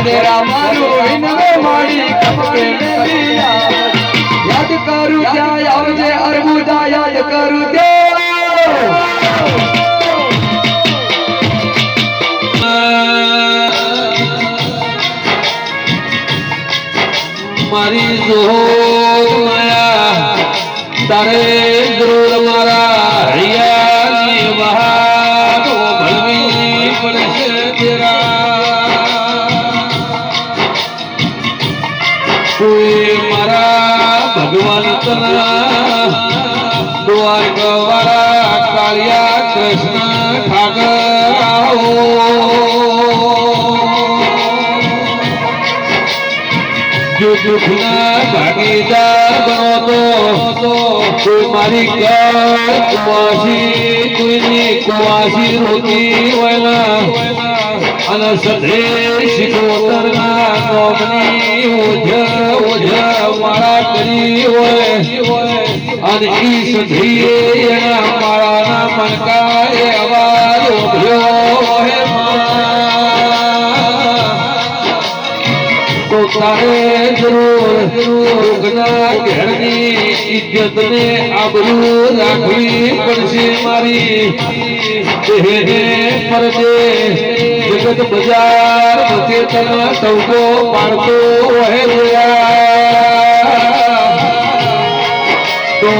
તેરા મારું વિનવે મારી કપકે યાદ કરું ત્યાં આવજે અર્બુદા યાદ કરું મારી જોયા તારે જરૂર મારા હૈયાની બહાર ભલવી પડશે તેરા કોઈ મારા ભગવાન તના દ્વારકા વાળા કાળિયા કૃષ્ણ ઠાકર આવો જો દુઃખના ભાગીદાર બનો તો કોઈ મારી કુવાસી કોઈની કુવાસી રોતી હોય અને સદેશ ગોતરના નોમની ઓઝ મારા કરી હોય અને ઈ સધીએ એના માળાના મનકાએ અવાજ ઉભર્યો હે તારે જરૂર ઘરની ઇજ્જત ને આબરૂ રાખવી પડશે મારી દેહને પરદે જગત બજાર વચ્ચે તને ટવકો પાડતો હે તો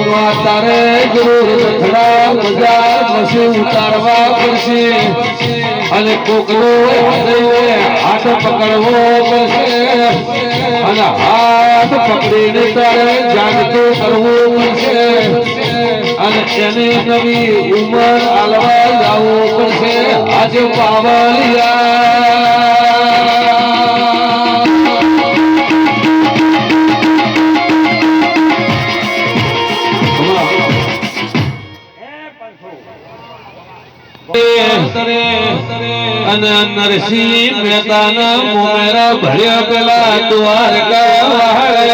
તારે જરૂર થડા બજાર વચ્ચે ઉતારવા પડશે અને કોકનો હાથ પકડવો પડશે અને હાથ પકડીને તારે જાગતું કરવું પડશે અને એને નવી ઉંમર આલવા લાવવું પડશે આજે પાવલિયા અને નરસિંહ મહેતાના મોમેરા ભર્યા પેલા દ્વારકા વાળે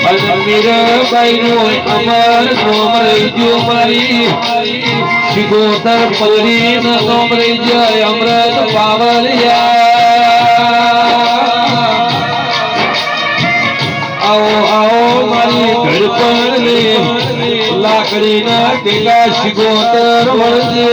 અને મીરાબાઈ નો અમર નોમ રહી ગયો મારી શિગોતર પલરી ના નોમ રહી જાય અમૃત પાવલિયા આવો આવો મારી ઘડપણ લાકડીના ટીલા શિગોતર વળજે